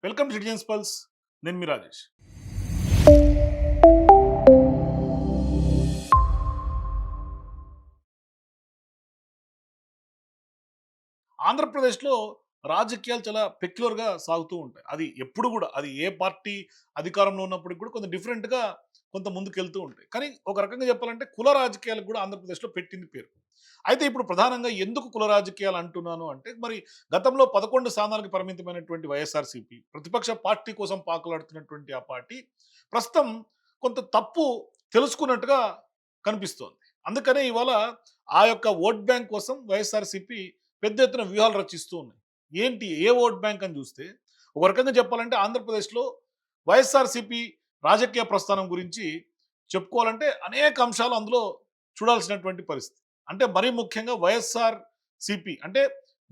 Welcome citizens pulse. నేను మీ రాజేష్. ఆంధ్రప్రదేశ్లో రాజకీయాలు చాలా పెక్యులర్గా సాగుతూ ఉంటాయి. అది ఎప్పుడు కూడా అది ఏ పార్టీ అధికారంలో ఉన్నప్పటికి కూడా కొంత డిఫరెంట్గా కొంత ముందుకెళ్తూ ఉంటాయి. కానీ ఒక రకంగా చెప్పాలంటే కుల రాజకీయాలకు కూడా ఆంధ్రప్రదేశ్లో పెట్టింది పేరు. అయితే ఇప్పుడు ప్రధానంగా ఎందుకు కుల రాజకీయాలు అంటున్నాను అంటే మరి గతంలో 11 స్థానాలకు పరిమితమైనటువంటి వైఎస్ఆర్సీపీ ప్రతిపక్ష పార్టీ కోసం పాకులాడుతున్నటువంటి ఆ పార్టీ ప్రస్తుతం కొంత తప్పు తెలుసుకున్నట్టుగా కనిపిస్తోంది. అందుకనే ఇవాళ ఆ యొక్క ఓట్ బ్యాంక్ కోసం వైఎస్ఆర్సీపీ పెద్ద ఎత్తున వ్యూహాలు రచిస్తూ ఉన్నాయి. ఏంటి ఏ ఓట్ బ్యాంక్ అని చూస్తే ఒక రకంగా చెప్పాలంటే ఆంధ్రప్రదేశ్లో వైఎస్ఆర్సీపీ రాజకీయ ప్రస్థానం గురించి చెప్పుకోవాలంటే అనేక అంశాలు అందులో చూడాల్సినటువంటి పరిస్థితి. అంటే మరీ ముఖ్యంగా వైఎస్ఆర్ సిపి అంటే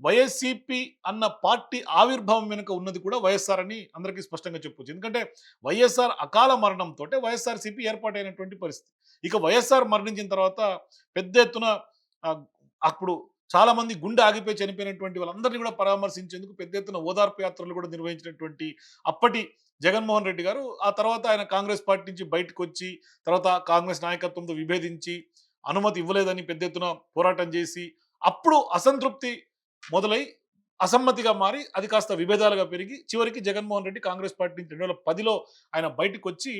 వైఎస్సిపి అన్న పార్టీ ఆవిర్భావం వెనుక ఉన్నది కూడా వైఎస్ఆర్ అని అందరికీ స్పష్టంగా చెప్పొచ్చు. ఎందుకంటే వైఎస్ఆర్ అకాల మరణంతో వైఎస్ఆర్ సిపి ఏర్పాటైనటువంటి పరిస్థితి. ఇక వైఎస్ఆర్ మరణించిన తర్వాత పెద్ద ఎత్తున ఆ, అప్పుడు చాలా మంది గుండె ఆగిపోయి చనిపోయినటువంటి వాళ్ళందరినీ కూడా పరామర్శించేందుకు పెద్ద ఎత్తున ఓదార్పు యాత్రలు కూడా నిర్వహించినటువంటి అప్పటి జగన్మోహన్ రెడ్డి గారు ఆ తర్వాత ఆయన కాంగ్రెస్ పార్టీ నుంచి బయటకు వచ్చి తర్వాత కాంగ్రెస్ నాయకత్వంతో విభేదించి అనుమతి ఇవ్వలేదని పెద్ద ఎత్తున పోరాటం చేసి అప్పుడు అసంతృప్తి మొదలై అసమ్మతిగా మారి అది కాస్త విభేదాలుగా పెరిగి చివరికి జగన్మోహన్ రెడ్డి కాంగ్రెస్ పార్టీ నుంచి 2010లో ఆయన బయటకు వచ్చి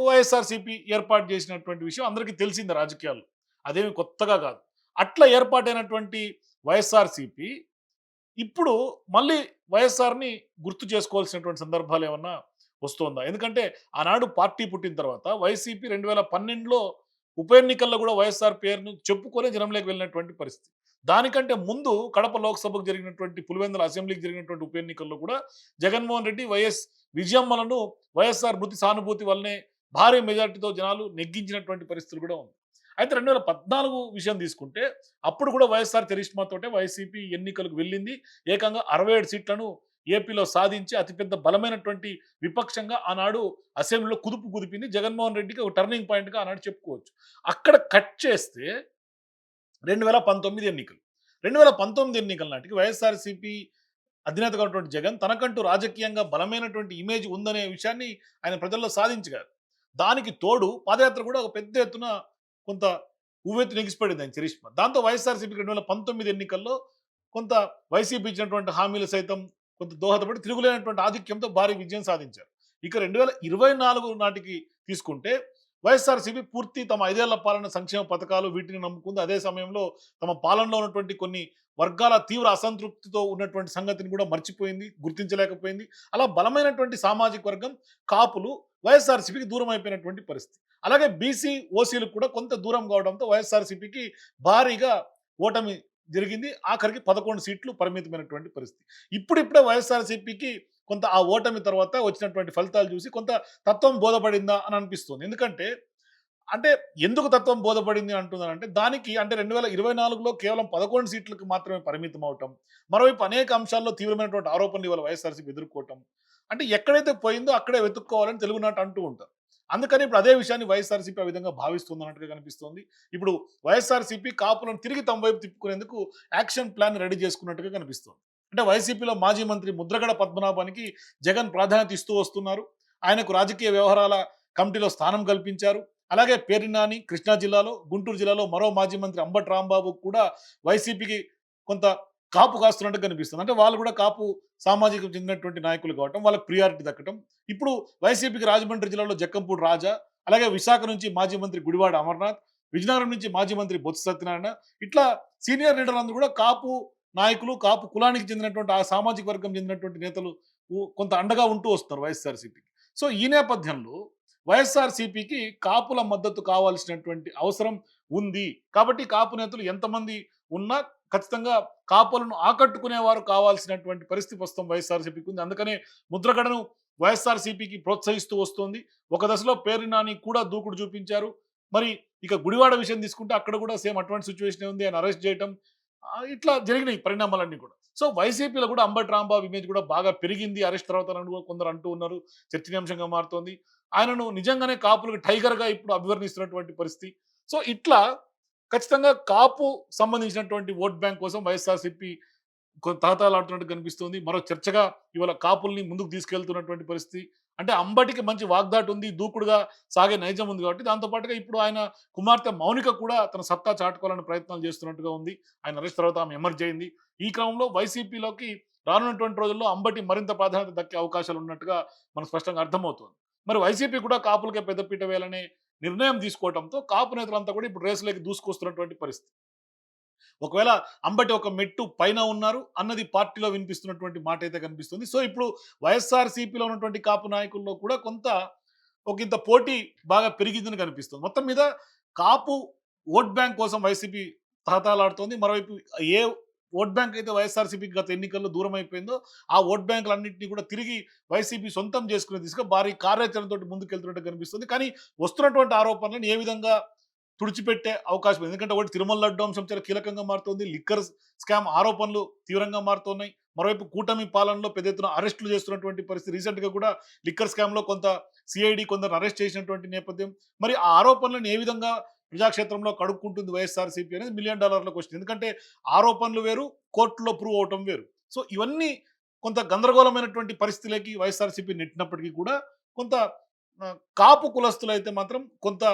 వైఎస్ఆర్సీపీ ఏర్పాటు చేసినటువంటి విషయం అందరికీ తెలిసిందే రాజకీయాల్లో. అదేమి కొత్తగా కాదు. అట్లా ఏర్పాటైనటువంటి వైఎస్ఆర్సీపీ ఇప్పుడు మళ్ళీ వైఎస్ఆర్‌ని గుర్తు చేసుకోవాల్సినటువంటి సందర్భాలు ఏమన్నా వస్తోందా? ఎందుకంటే ఆనాడు పార్టీ పుట్టిన తర్వాత వైసీపీ 2012లో ఉప ఎన్నికల్లో కూడా వైఎస్ఆర్ పేరును చెప్పుకొని జనంలోకి వెళ్ళినటువంటి పరిస్థితి. దానికంటే ముందు కడప లోక్సభకు జరిగినటువంటి పులివెందుల అసెంబ్లీకి జరిగినటువంటి ఉప ఎన్నికల్లో కూడా జగన్మోహన్ రెడ్డి, వైఎస్ విజయమ్మలను వైఎస్ఆర్ మృతి సానుభూతి వల్లనే భారీ మెజార్టీతో జనాలు నెగ్గించినటువంటి పరిస్థితులు కూడా ఉంది. అయితే 2014 విషయం తీసుకుంటే అప్పుడు కూడా వైఎస్ఆర్ చరిష్మాతోటే వైసీపీ ఎన్నికలకు వెళ్ళింది. ఏకంగా 67 సీట్లను ఏపీలో సాధించి అతిపెద్ద బలమైనటువంటి విపక్షంగా ఆనాడు అసెంబ్లీలో కుదుపు కుదిపింది. జగన్మోహన్ రెడ్డికి ఒక టర్నింగ్ పాయింట్‌గా ఆనాడు చెప్పుకోవచ్చు. అక్కడ కట్ చేస్తే 2019 ఎన్నికలు. 2019 ఎన్నికల నాటికి వైఎస్ఆర్‌సీపీ అధినేతగా ఉన్నటువంటి జగన్ తనకంటూ రాజకీయంగా బలమైనటువంటి ఇమేజ్ ఉందనే విషయాన్ని ఆయన ప్రజల్లో సాధించగారు. దానికి తోడు పాదయాత్ర కూడా ఒక పెద్ద ఎత్తున కొంత ఉవ్వెత్తు నెగిసిపడింది ఆయన చరిష్మా. దాంతో వైఎస్ఆర్‌సీపీకి 2019 ఎన్నికల్లో కొంత వైసీపీ ఇచ్చినటువంటి హామీలు సైతం కొంత దోహదపడి తిరుగులేనటువంటి ఆధిక్యంతో భారీ విజయం సాధించారు. ఇక 2024 నాటికి తీసుకుంటే వైఎస్ఆర్‌సీపీ పూర్తి తమ 5 ఏళ్ల పాలన సంక్షేమ పథకాలు వీటిని నమ్ముకుంది. అదే సమయంలో తమ పాలనలో ఉన్నటువంటి కొన్ని వర్గాల తీవ్ర అసంతృప్తితో ఉన్నటువంటి సంగతిని కూడా మర్చిపోయింది, గుర్తించలేకపోయింది. అలా బలమైనటువంటి సామాజిక వర్గం కాపులు వైఎస్ఆర్‌సీపీకి దూరం అయిపోయినటువంటి పరిస్థితి. అలాగే బీసీ, ఓసీలు కూడా కొంత దూరం కావడంతో వైఎస్ఆర్‌సీపీకి భారీగా ఓటమి జరిగింది. ఆఖరికి 11 సీట్లు పరిమితమైనటువంటి పరిస్థితి. ఇప్పుడిప్పుడే వైఎస్ఆర్‌సీపీకి కొంత ఆ ఓటమి తర్వాత వచ్చినటువంటి ఫలితాలు చూసి కొంత తత్వం బోధపడిందా అని అనిపిస్తుంది. ఎందుకంటే అంటే ఎందుకు తత్వం బోధపడింది అంటున్నానంటే దానికి అంటే 2024లో కేవలం 11 సీట్లకు మాత్రమే పరిమితం అవటం. మరోవైపు అనేక అంశాల్లో తీవ్రమైనటువంటి ఆరోపణలు ఇవాళ వైఎస్ఆర్‌సీపీ ఎదుర్కోవటం. అంటే ఎక్కడైతే పోయిందో అక్కడే వెతుక్కోవాలని తెలుగునాట అంటూ ఉంటారు. అందుకని ఇప్పుడు అదే విషయాన్ని వైఎస్ఆర్‌సీపీ ఆ విధంగా భావిస్తుందన్నట్టుగా కనిపిస్తోంది. ఇప్పుడు వైఎస్ఆర్‌సీపీ కాపులను తిరిగి తమ వైపు తిప్పుకునేందుకు యాక్షన్ ప్లాన్ రెడీ చేసుకున్నట్టుగా కనిపిస్తోంది. అంటే వైసీపీలో మాజీ మంత్రి ముద్రగడ పద్మనాభానికి జగన్ ప్రాధాన్యత ఇస్తూ వస్తున్నారు. ఆయనకు రాజకీయ వ్యవహారాల కమిటీలో స్థానం కల్పించారు. అలాగే పేర్ని నాని కృష్ణా జిల్లాలో, గుంటూరు జిల్లాలో మరో మాజీ మంత్రి అంబటి రాంబాబుకు కూడా వైసీపీకి కొంత కాపు కాస్తున్నట్టు కనిపిస్తుంది. అంటే వాళ్ళు కూడా కాపు సామాజికం చెందినటువంటి నాయకులు కావటం, వాళ్ళకి ప్రియారిటీ దక్కటం. ఇప్పుడు వైసీపీకి రాజమండ్రి జిల్లాలో జక్కంపూడి రాజా, అలాగే విశాఖ నుంచి మాజీ మంత్రి గుడివాడ అమర్నాథ్, విజయనగరం నుంచి మాజీ మంత్రి బొత్స సత్యనారాయణ, ఇట్లా సీనియర్ లీడర్లందరూ కూడా కాపు నాయకులు, కాపు కులానికి చెందినటువంటి ఆ సామాజిక వర్గం చెందినటువంటి నేతలు కొంత అండగా ఉంటూ వస్తున్నారు వైఎస్ఆర్‌సీపీకి. సో ఈ నేపథ్యంలో వైఎస్ఆర్‌సీపీకి కాపుల మద్దతు కావాల్సినటువంటి అవసరం ఉంది. కాబట్టి కాపు నేతలు ఎంతమంది ఉన్నా ఖచ్చితంగా కాపులను ఆకట్టుకునేవారు కావాల్సినటువంటి పరిస్థితి ప్రస్తుతం వైఎస్ఆర్‌సీపీకి ఉంది. అందుకనే ముద్రగడను వైఎస్ఆర్‌సీపీకి ప్రోత్సహిస్తూ వస్తోంది. ఒక దశలో పేర్ని నాని కూడా దూకుడు చూపించారు. మరి ఇక గుడివాడ విషయం తీసుకుంటే అక్కడ కూడా సేమ్ అటువంటి సిట్యుయేషనే ఉంది. ఆయన అరెస్ట్ చేయటం ఇట్లా జరిగినాయి పరిణామాలన్నీ కూడా. సో వైసీపీలో కూడా అంబటి రాంబాబు ఇమేజ్ కూడా బాగా పెరిగింది. అరెస్ట్ తర్వాత అని కూడా కొందరు అంటూ ఉన్నారు. చర్చనీయాంశంగా మారుతోంది. ఆయనను నిజంగానే కాపులకు టైగర్‌గా ఇప్పుడు అభివర్ణిస్తున్నటువంటి పరిస్థితి. సో ఇట్లా ఖచ్చితంగా కాపు సంబంధించినటువంటి ఓట్ బ్యాంక్ కోసం వైఎస్ఆర్‌సీపీ కొంత తహతహలాడుతున్నట్టు కనిపిస్తుంది. మరో చర్చగా ఇవాళ కాపుల్ని ముందుకు తీసుకెళ్తున్నటువంటి పరిస్థితి. అంటే అంబటికి మంచి వాగ్దాటి ఉంది. దూకుడుగా సాగే నైజం ఉంది కాబట్టి దాంతో పాటుగా ఇప్పుడు ఆయన కుమార్తె మౌనిక కూడా తన సత్తా చాటుకోవాలని ప్రయత్నాలు చేస్తున్నట్టుగా ఉంది. ఆయన అరెస్ట్ తర్వాత ఆమె ఎమర్జ్ అయింది. ఈ క్రమంలో వైసీపీలోకి రానున్నటువంటి రోజుల్లో అంబటి మరింత ప్రాధాన్యత దక్కే అవకాశాలు ఉన్నట్టుగా మనకు స్పష్టంగా అర్థమవుతుంది. మరి వైసీపీ కూడా కాపులకే పెద్దపీట వేయాలనే నిర్ణయం తీసుకోవడంతో కాపు నేతలంతా కూడా ఇప్పుడు రేసులోకి దూసుకొస్తున్నటువంటి పరిస్థితి. ఒకవేళ అంబటి ఒక మెట్టు పైన ఉన్నారు అన్నది పార్టీలో వినిపిస్తున్నటువంటి మాట అయితే కనిపిస్తుంది. సో ఇప్పుడు వైఎస్ఆర్‌సీపీలో ఉన్నటువంటి కాపు నాయకుల్లో కూడా ఒకంత పోటీ బాగా పెరిగిందని కనిపిస్తుంది. మొత్తం మీద కాపు ఓట్ బ్యాంక్ కోసం వైసీపీ తహతహలాడుతోంది. మరోవైపు ఏ ఓట్ బ్యాంక్ అయితే వైఎస్ఆర్‌సీపీకి గత ఎన్నికల్లో దూరం అయిపోయిందో, ఆ ఓట్ బ్యాంకులన్నింటినీ కూడా తిరిగి వైసీపీ సొంతం చేసుకునే దిశగా భారీ కార్యాచరణతోటి ముందుకెళ్తున్నట్టు కనిపిస్తుంది. కానీ వస్తున్నటువంటి ఆరోపణలను ఏ విధంగా తుడిచిపెట్టే అవకాశం ఉంది. ఎందుకంటే ఒకటి తిరుమల లడ్డు అంశం చాలా కీలకంగా మారుతోంది. లిక్కర్ స్కామ్ ఆరోపణలు తీవ్రంగా మారుతున్నాయి. మరోవైపు కూటమి పాలనలో పెద్ద ఎత్తున అరెస్టులు చేస్తున్నటువంటి పరిస్థితి. రీసెంట్‌గా కూడా లిక్కర్ స్కామ్‌లో కొంత సీఐడీ కొందరిని అరెస్ట్ చేసినటువంటి నేపథ్యం. మరి ఆ ఆరోపణలను ఏ విధంగా ప్రజాక్షేత్రంలో కడుక్కుంటుంది వైఎస్ఆర్‌సీపీ అనేది $1,000,000 క్వెషన్. ఎందుకంటే ఆరోపణలు వేరు, కోర్టులో ప్రూవ్ అవ్వటం వేరు. సో ఇవన్నీ కొంత గందరగోళమైనటువంటి పరిస్థితిలోకి వైఎస్ఆర్‌సీపీ నెట్టినప్పటికీ కూడా కొంత కాపు కులస్తులైతే మాత్రం కొంత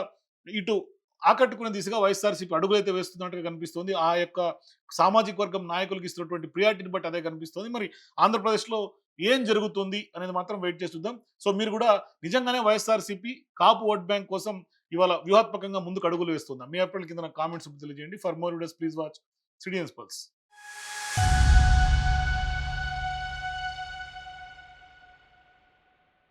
ఇటు ఆకట్టుకునే దిశగా వైఎస్ఆర్‌సీపీ అడుగులైతే వేస్తున్నట్టుగా కనిపిస్తుంది. ఆ యొక్క సామాజిక వర్గం నాయకులకు ఇస్తున్నటువంటి ప్రియారిటీని బట్టి అదే కనిపిస్తుంది. మరి ఆంధ్రప్రదేశ్‌లో ఏం జరుగుతుంది అనేది మాత్రం వెయిట్ చేసి చూద్దాం. సో మీరు కూడా నిజంగానే వైఎస్ఆర్‌సీపీ కాపు ఓట్ బ్యాంక్ కోసం ఇవాళ వ్యూహాత్మకంగా ముందుకు అడుగులు వేస్తుందా? మీ అభిప్రాయాలు కింద నాకు కామెంట్స్ తెలియజేయండి. For more videos please watch citizens pulse.